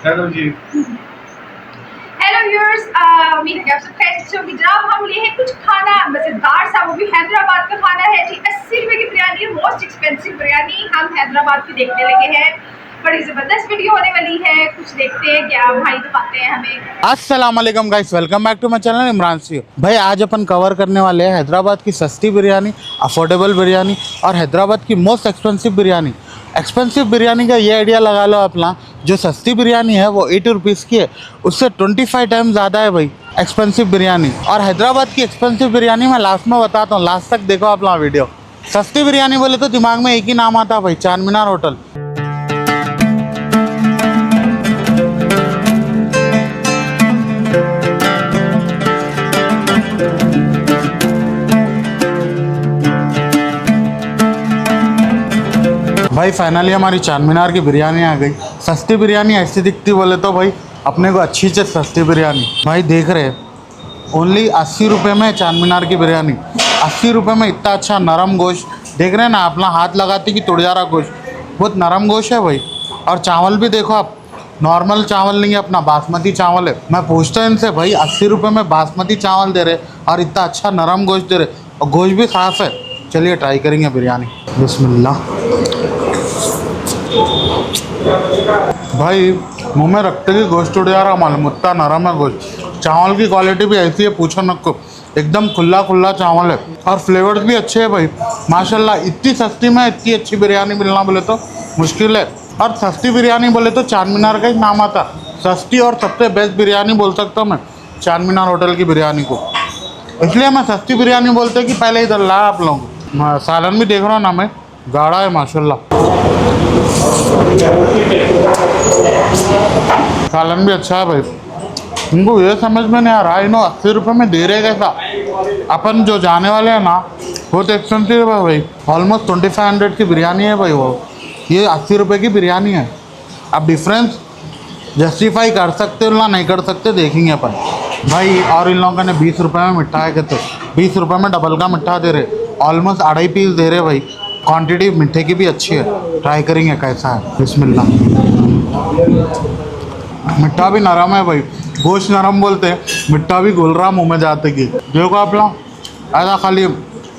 Hello जी। Hello viewers, उम्मीद है कि आप सब खैरियत से होंगे। जनाब हम लिए हैं कुछ खाना मज़ेदार सा, वो भी हैदराबाद का खाना है जी। 80 रुपए की बिरयानी, मोस्ट एक्सपेंसिव बिरयानी हम हैदराबाद की देखने लगे हैं। बड़ी ज़बरदस्त वीडियो होने वाली है, कुछ देखते हैं क्या भाई दिखाते हैं हमें। अस्सलाम वालेकुम guys, welcome back to my channel Imran C. भाई आज अपन कवर करने वाले हैं हैदराबाद की सस्ती बिरयानी, अफोर्डेबल बिरयानी और हैदराबाद की most expensive biryani. Expensive biryani का ये आइडिया लगा लो अपना, जो सस्ती बिरयानी है वो 80 रुपीज़ की है, उससे 25 टाइम ज़्यादा है भाई एक्सपेंसिव बिरयानी। और हैदराबाद की एक्सपेंसिव बिरयानी मैं लास्ट में बताता हूँ, लास्ट तक देखो अपना वीडियो। सस्ती बिरयानी बोले तो दिमाग में एक ही नाम आता है भाई, चार मीनार होटल। भाई फाइनली हमारी चार मीनार की बिरयानी आ गई। सस्ती बिरयानी ऐसी दिखती बोले तो भाई अपने को अच्छी से सस्ती बिरयानी। भाई देख रहे हैं ओनली 80 रुपये में चार मीनार की बिरयानी। 80 रुपये में इतना अच्छा नरम गोश्त देख रहे हैं ना, अपना हाथ लगाते कि टूट जा रहा गोश्त, बहुत नरम गोश्त है भाई। और चावल भी देखो आप, नॉर्मल चावल नहीं है, अपना बासमती चावल है। मैं पूछता हूँ इनसे भाई 80 रुपये में बासमती चावल दे रहे और इतना अच्छा नरम गोश्त दे रहे, और गोश्त भी साफ है। चलिए ट्राई करेंगे बिरयानी। बिस्मिल्लाह। भाई मुंह में रखते ही गोश्त उड़ जा रहा, मालूम इतना नरम है गोश्त। चावल की क्वालिटी भी ऐसी है, पूछो नको, एकदम खुला खुला चावल है। और फ्लेवर्स भी अच्छे हैं भाई माशाल्लाह। इतनी सस्ती में इतनी अच्छी बिरयानी मिलना बोले तो मुश्किल है। और सस्ती बिरयानी बोले तो चार मीनार का ही नाम आता। सस्ती और सबसे बेस्ट बिरयानी बोल सकता हूँ मैं चार मीनार होटल की बिरयानी को, इसलिए मैं सस्ती बिरयानी बोलते कि पहले इधर लाया आप लोगों को। सालन भी देख रहा हूँ ना मैं, गाढ़ा है माशाल्लाह। सालन भी अच्छा है भाई। उनको ये समझ में नहीं आ रहा, इन्हों 80 रुपये में दे रहे कैसा। अपन जो जाने वाले हैं ना बहुत एक्सपेंसिव है भाई, ऑलमोस्ट 2500 की बिरयानी है भाई वो, ये 80 रुपये की बिरयानी है। अब डिफरेंस जस्टिफाई कर सकते हो ना नहीं कर सकते देखेंगे अपन भाई। और इन लोगों ने 20 रुपये में मिठा है कहते, 20 रुपये में डबल का मिठा दे रहे, ऑलमोस्ट 2.5 पीस दे रहे भाई। क्वांटिटी मीठे की भी अच्छी है, ट्राई करेंगे कैसा है। बिस्मिल्लाह। मिठा भी नरम है भाई, गोश्त नरम बोलते हैं, मिठा भी घुल रहा मुंह में जाते कि देखो आप लोग, ऐसा खाली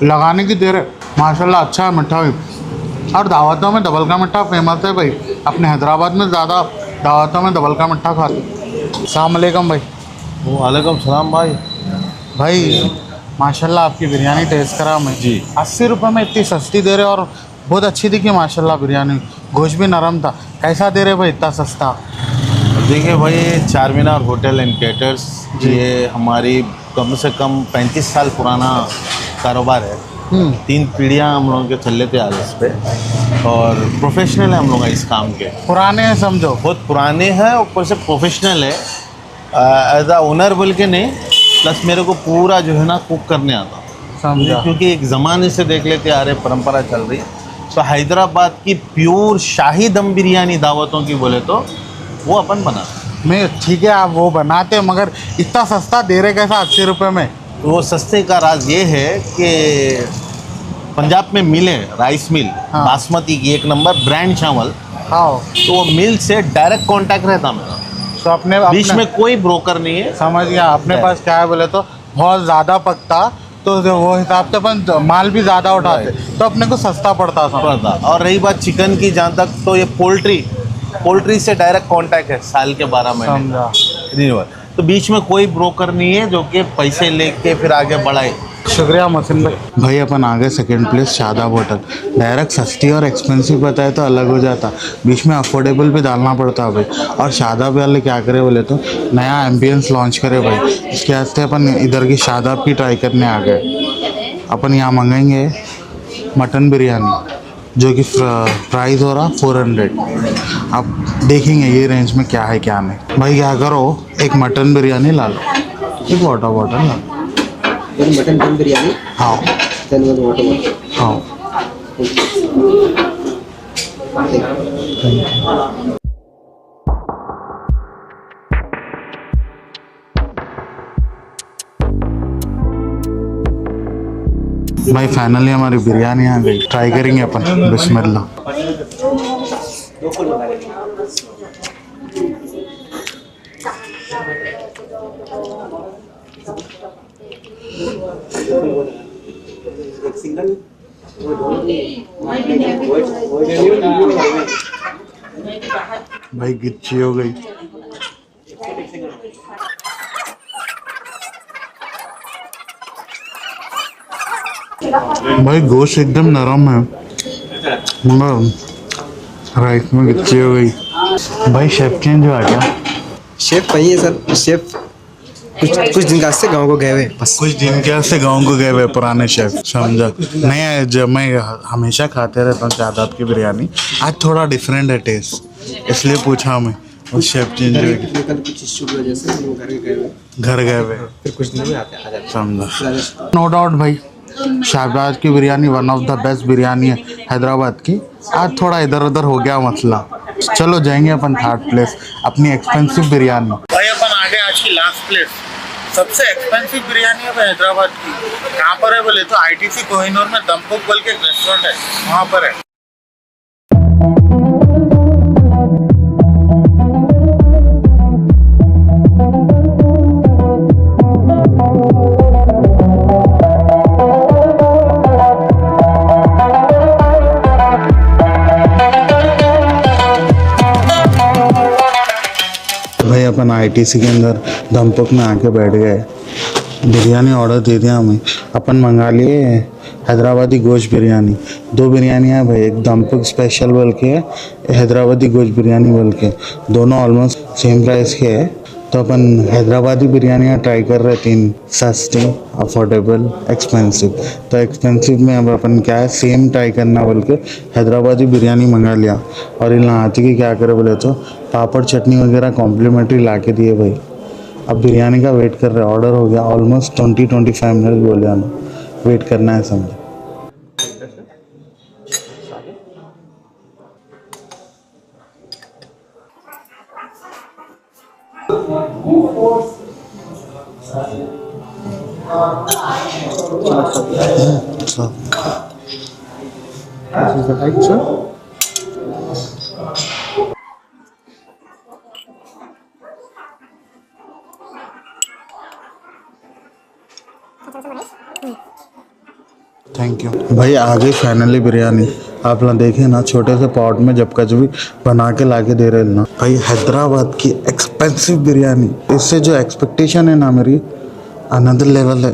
लगाने की देर है माशाल्लाह। अच्छा है मिठा भी। और दावतों में डबल का मिठा फेमस है भाई, अपने हैदराबाद में ज़्यादा दावतों में डबल का मिठा खाते। अस्सलाम वालेकुम भाई। वालेकुम सलाम भाई। भाई माशाल्लाह आपकी बिरयानी टेस्ट करा मैं जी। 80 रुपये में इतनी सस्ती दे रहे और बहुत अच्छी दिखी माशाल्लाह बिरयानी। गोश्त भी नरम था, कैसा दे रहे भाई इतना सस्ता। देखिए भाई, चार मीनार होटल एंड कैटर्स, ये हमारी कम से कम 35 साल पुराना कारोबार है। 3 पीढ़ियाँ हम लोगों के चल लेते आ रहे इस पे, और प्रोफेशनल है हम लोग इस काम के। पुराने हैं समझो, बहुत पुराने हैं, ऊपर से प्रोफेशनल है। एज आ ओनर बोल के नहीं, प्लस मेरे को पूरा जो है ना कुक करने आता, समझा। क्योंकि एक ज़माने से देख लेते आ रहे, परंपरा चल रही है। तो हैदराबाद की प्योर शाही दम बिरयानी दावतों की बोले तो वो अपन बनाते। मैं ठीक है आप वो बनाते मगर इतना सस्ता दे रहे कैसा 80 रुपये में। तो वो सस्ते का राज ये है कि पंजाब में मिल है, राइस मिल, हाँ। बासमती की 1 नंबर ब्रांड चावल। हाँ तो वो मिल से डायरेक्ट कांटेक्ट रहता मेरा, तो अपने बीच में कोई ब्रोकर नहीं है। समझ गया। अपने पास क्या है बोले तो बहुत ज़्यादा पकता, तो वो हिसाब से अपन माल भी ज़्यादा उठाते तो अपने को सस्ता पड़ता था। और रही बात चिकन की, जहाँ तक तो ये पोल्ट्री से डायरेक्ट कांटेक्ट है साल के 12 महीने। समझा। रिन्यूअल, तो बीच में कोई ब्रोकर नहीं है जो कि पैसे लेके फिर आगे बढ़ाए। शुक्रिया मोहसिन भाई। भाई अपन आ गए second place Shadab hotel. Direct सस्ती और एक्सपेंसिव बताए तो अलग हो जाता, बीच में अफोर्डेबल भी डालना पड़ता भाई। और शादाब वाले क्या करे बोले तो नया एम्बियंस लॉन्च करे भाई, इसके वास्ते अपन इधर की शादाब की ट्राई करने आ गए। अपन यहाँ मंगाएंगे मटन बिरयानी, जो कि प्राइस हो रहा 400। अब देखेंगे ये रेंज में क्या है क्या नहीं। भाई क्या करो, एक मटन बिरयानी ला लो, एक वाटर बॉटल ला लो। मटन दम बिरयानी, हाँ then one water bottle. हाँ। भाई फाइनली हमारी बिरयानी आ गई, ट्राई करेंगे अपन। बिस्मिल्लाह। एक सिंगल भाई गिच्ची हो गई। भाई गोश्त एकदम नरम है, मगर राइस में गिच्ची हो गई। भाई शेफ चेंज हुआ क्या? शेफ वही है सर। शेफ कुछ दिन का से गांव को गए हुए बस। कुछ दिन के से गाँव को गए हुए पुराने शेफ, समझा नहीं। जब मैं हमेशा खाते रहता हूँ शादाब की बिरयानी, आज थोड़ा डिफरेंट है टेस्ट, इसलिए पूछा मैं। और शेफ चेंज हुए, कल कुछ इश्यू की वजह से हम लोग घर गए हुए, फिर कुछ दिन में आ जाते। समझा। नो डाउट भाई, शाहबाज की biryani one of the best biryani है हैदराबाद की। आज थोड़ा इधर उधर हो गया मसला। चलो जाएंगे अपन थर्ड प्लेस, अपनी एक्सपेंसिव बिरयानी। भाई अपन आ गए आज की लास्ट प्लेस, सबसे एक्सपेंसिव बिरयानी है हैदराबाद की। कहाँ पर है बोले तो ITC कोहिनूर में दमपुक बोल के एक रेस्टोरेंट है, वहाँ पर है। भाई अपन ITC के अंदर दमपुक में आके बैठ गए, बिरयानी ऑर्डर दे दिया हमें। अपन मंगा लिए हैदराबादी गोश्त बिरयानी। 2 बिरयानियाँ भाई, एक दमपुक स्पेशल बोल के है, हैदराबादी गोश्त बिरयानी बोल के, दोनों ऑलमोस्ट सेम प्राइस के है। तो अपन हैदराबादी बिरयानियाँ ट्राई कर रहे, 3 सस्ती, अफोर्डेबल, एक्सपेंसिव। तो एक्सपेंसिव में अब अपन क्या है, सेम ट्राई करना बोल के हैदराबादी बिरयानी मंगा लिया। और इन आती की क्या करे बोले तो पापड़ चटनी वगैरह कॉम्प्लीमेंट्री ला के दिए भाई। अब बिरयानी का वेट कर रहे हैं, ऑर्डर हो गया ऑलमोस्ट 20-25 मिनट बोले हमें वेट करना है, समझे। थैंक यू भाई। आ गई फाइनली बिरयानी। आप लोग देखें ना, छोटे से पॉट में जब कच भी बना के ला के दे रहे हैं ना भाई। हैदराबाद की एक्सपेंसिव बिरयानी, इससे जो एक्सपेक्टेशन है ना मेरी, अनदर लेवल है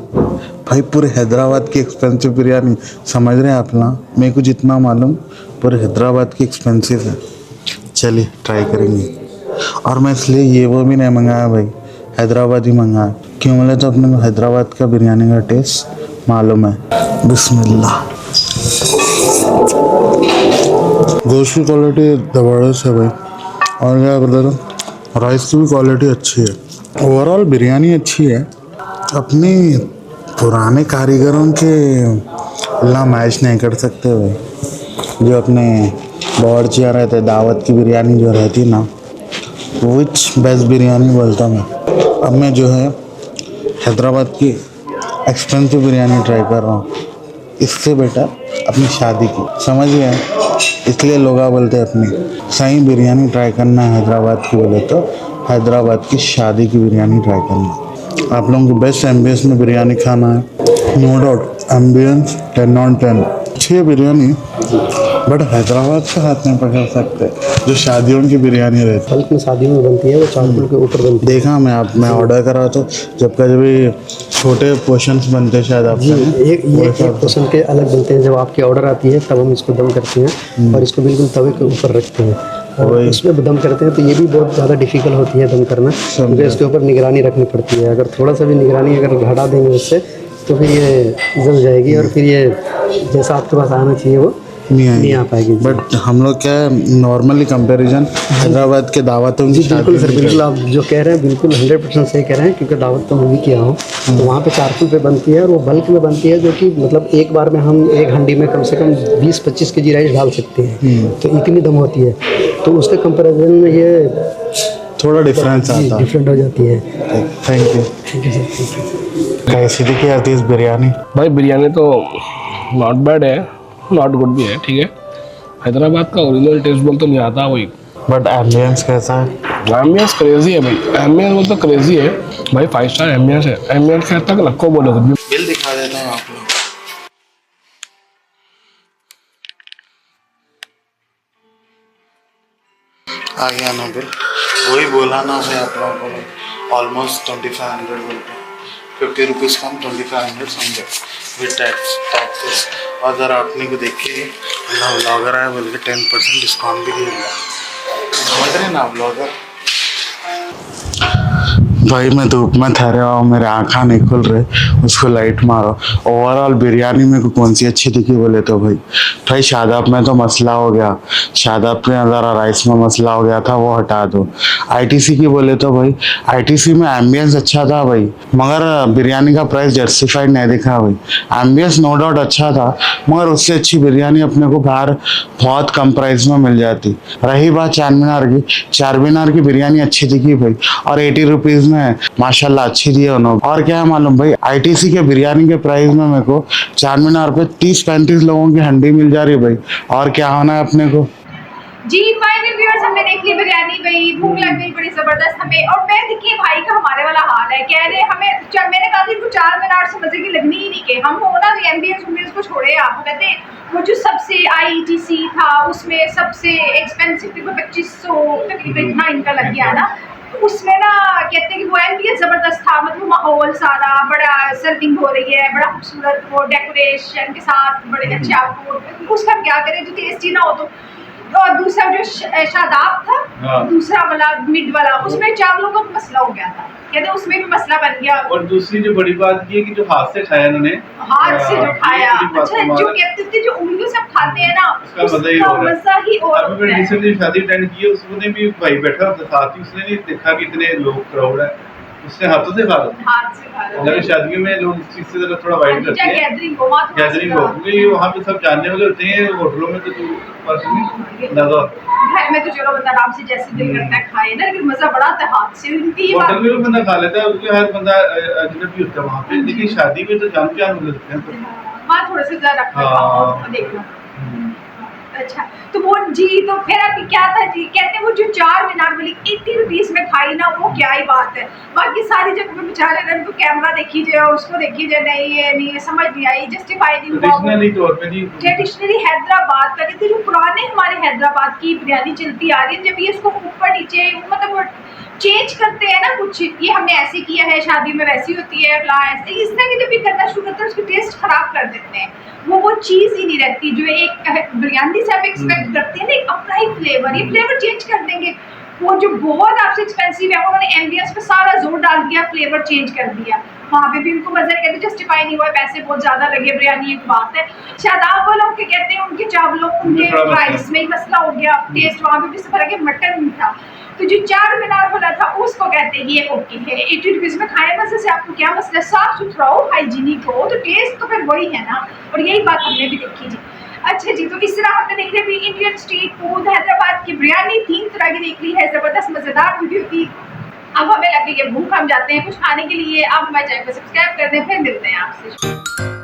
भाई। पूरे हैदराबाद की एक्सपेंसिव बिरयानी, समझ रहे हैं आप ना। मेरे को जितना मालूम पूरे हैदराबाद की एक्सपेंसिव है। चलिए ट्राई करेंगे। और मैं इसलिए ये वो भी नहीं मंगाया भाई, हैदराबादी मंगाया। क्यों बोले तो अपने को हैदराबाद का बिरयानी का टेस्ट मालूम है। बिस्मिल्लाह। गोश्त की क्वालिटी ज़बरदस्त है भाई। और क्या बता रहा, राइस की भी क्वालिटी अच्छी है। ओवरऑल बिरयानी अच्छी है। अपनी पुराने कारीगरों के ला मैच नहीं कर सकते भाई। जो अपने बावर्चिया रहते, दावत की बिरयानी जो रहती ना, विच बेस्ट बिरयानी बोलता मैं। अब मैं जो है हैदराबाद की एक्सपेंसिव बिरयानी ट्राई कर रहा हूँ, इससे बेटर अपनी शादी की, समझ गए। इसलिए लोग बोलते हैं अपनी सही बिरयानी ट्राई करना है हैदराबाद की बोले तो हैदराबाद की शादी की बिरयानी ट्राई करना। आप लोगों को बेस्ट एम्बियंस में बिरयानी खाना है, नो डाउट एम्बियंस 10 on 10 अच्छी है बिरयानी। बट हैदराबाद का हाथ नहीं पकड़ सकते जो शादियों की बिरयानी रहती है। बल्क में शादी में बनती है, वो चावल के ऊपर बनती है। देखा मैं ऑर्डर करा तो जब कभी छोटे पोर्शंस बनते हैं शायद आपके एक पोर्शन के अलग बनते हैं। जब आपकी ऑर्डर आती है तब हम इसको दम करते हैं और इसको बिल्कुल तवे के ऊपर रखते हैं और उसमें दम करते हैं। तो ये भी बहुत ज़्यादा डिफिकल्ट होती है दम करना, क्योंकि इसके ऊपर निगरानी रखनी पड़ती है। अगर थोड़ा सा भी निगरानी अगर घटा देंगे उससे तो फिर ये जल जाएगी और फिर ये जैसा आपके पास आना चाहिए वो नहीं आ पाएगी। बट हम लोग क्या नॉर्मली कंपैरिजन हैदराबाद के दावतों की बिल्कुल सर, बिल्कुल आप जो कह रहे हैं बिल्कुल 100% सही कह रहे हैं, क्योंकि दावत तो मैं भी किया हूँ। तो वहाँ पे चारकोल पे बनती है और वो बल्क में बनती है, जो कि मतलब एक बार में हम एक हंडी में कम से कम 20-25 kg राइस डाल सकते हैं। तो इतनी दम होती है, तो उसके कंपैरिजन में ये थोड़ा डिफरेंस आता है, डिफरेंट हो जाती है। Thank you. ठीक है सर, थैंक यू। कैसी दिखी आती है इस बिरयानी? भाई बिरयानी तो नॉट बैड है, नॉट गुड भी है, ठीक है। हैदराबाद का ओरिजिनल टेस्ट बोल तो नहीं आता वही। बट एम्बियंस कैसा है? एम्बियंस क्रेजी है भाई, एम्बियंस वो तो क्रेजी है भाई, 5 स्टार एम्बियंस है, एम्बियंस के हद तक लक्को बोलो कुछ भी। बिल दिखा देता हूँ आप लोग। आ गया ना बिल, वही बोला ना मैं आप लोगों को, ऑलमोस्ट 2500 बोल के, 50 रुपीज़ कम, 2500 समझे विद टैक्सेस। और अगर आपने को देखिए ना ब्लॉगर है बोल के 10% डिस्काउंट भी दिया, समझ रहे ना ब्लॉगर। भाई मैं धूप में ठहरा हूँ, मेरे आँखा नहीं खुल रहे, उसको लाइट मारो। ओवरऑल बिरयानी मेरे को कौन सी अच्छी दिखी बोले तो भाई शादाब में तो मसला हो गया, शादाब में ज़रा राइस में मसला हो गया था, वो हटा दो। आईटीसी की बोले तो भाई आईटीसी में एम्बियंस अच्छा था भाई, मगर बिरयानी का प्राइस जस्टिफाइड नहीं दिखा भाई। एम्बियंस नो डाउट अच्छा था, मगर उससे अच्छी बिरयानी अपने को बाहर बहुत कम प्राइस में मिल जाती। रही बात चार मीनार की, चार मीनार की बिरयानी अच्छी दिखी भाई, और 80 रुपीज़ में माशाल्लाह अच्छी दी है उन्होंने। और क्या है मालूम भाई, आईटीसी के बिरयानी के प्राइस में मेरे को चार मीनार पे 30-35 लोगों की हंडी मिल जा रही है भाई, और क्या होना है अपने को। जी फाइनल व्यूअर्स, हमने देख ली बिरयानी भाई, भूख लग गई बड़ी जबरदस्त हमें। और मैं देखिए भाई का हमारे वाला हाल है, कह रहे हमें मैंने कहा था इनको चार मीनार से मजे की लगनी ही नहीं, के हम हो ना एम्बियंस को छोड़े, आप कहते हैं वो जो सबसे आईटीसी था उसमें सबसे एक्सपेंसिव तकरीबन 2500 तकरीबन इतना इनका लग गया ना, तो उसमें ना कहते हैं कि वो एम्बियंस जबरदस्त था, मतलब माहौल सारा बड़ा, सर्विंग हो रही है बड़ा खूबसूरत, वो डेकोरेशन के साथ बड़े अच्छे, आपको उसका क्या करें जो टेस्टी ना हो तो। और दूसरा जो शादाब था, दूसरा वाला मिड वाला, उसमें चावलों का मसला हो गया था, कहते उसमें भी मसला बन गया। और दूसरी जो बड़ी बात ये कि जो हाथ से खाया उन्होंने, हाथ से जो खाया, अच्छा जो कहते थे जो उंगलियों से खाते हैं ना, उसका मजा ही और है। मजा ही और अभी मैंने रिसेंटली शादी अटेंड की है, उसने भी भाई बैठा था साथ ही, उसने नहीं देखा कि इतने लोग क्राउड है, उसने हाथों से खा लिया। हाथ से खा रहा अगर शादियों में लोग इस चीज से थोड़ा वाइड करते हैं, गैदरिंग हो, वहाँ तो गैदरिंग हो, क्योंकि वहाँ पे सब जानने वाले होते हैं, होटलों में तो दादा घर में तो चलो बंदा आराम से जैसे दिल करता है खाए ना, लेकिन मजा बड़ा आता है हाथ से, उनकी ये होटल बात। में भी बंदा खा लेता है, उसके हर बंदा अजनबी होता है वहाँ पे, लेकिन शादी में तो जान पहचान हो लेते हैं। वहाँ थोड़ा सा ज्यादा रखना हाँ। देखना। अच्छा तो वो जी, तो फिर अभी क्या था जी, कहते हैं वो जो चार मीनार वाली 80 रुपीज़ में खाई ना, वो क्या ही बात है। बाकी सारी जगह पे बेचारे रहे तो कैमरा देखी जाए और उसको देखी जाए, नहीं ये नहीं समझ नहीं आई, जस्टिफाई नहीं हुआ। ट्रेडिशनली तौर पे जी, ट्रेडिशनली हैदराबाद का कहते जो पुराने हमारे हैदराबाद की बिरयानी चलती आ रही है, जब ये इसको ऊपर नीचे मतलब चेंज करते हैं ना कुछ, ये हमने ऐसे किया है, शादी में वैसी होती है, ऐसे इस तरह की जब भी करना शुरू करते हैं उसकी टेस्ट खराब कर देते हैं, वो चीज़ ही नहीं रहती जो एक बिरयानी से आप एक्सपेक्ट करते हैं ना, एक अपना ही फ्लेवर, ये फ्लेवर चेंज कर देंगे। वो जो बहुत आपसे एक्सपेंसिव है उन्होंने एम्बियंस पे सारा जोर डाल दिया, फ्लेवर चेंज कर दिया, वहाँ पे भी उनको मजा नहीं, कहते जस्टिफाई नहीं हुआ, पैसे बहुत ज़्यादा लगे, बिरयानी एक बात है। शादाब वालों के कहते हैं उनके चावलों उनके प्राइस में ही मसला हो गया, टेस्ट वहाँ पे भी सफर है, मटन था। तो जो चार मीनार वाला था उसको कहते हैं ये ओके है, 80 रुपीज़ में खाए मजे से, आपको क्या मसला, साफ सुथरा हो, हाइजीनिक हो, तो टेस्ट तो फिर वही है ना। और यही बात हमने भी देखी जी। अच्छा जी, तो इस तरह हमने देख लिया भी इंडियन स्ट्रीट फूड, हैदराबाद की बिरयानी 3 तरह की देख ली है, ज़बरदस्त मज़ेदार वीडियो थी। अब हमें लगे कि भूख, हम जाते हैं कुछ खाने के लिए। आप हमारे चैनल को सब्सक्राइब कर दें, फिर मिलते हैं आपसे।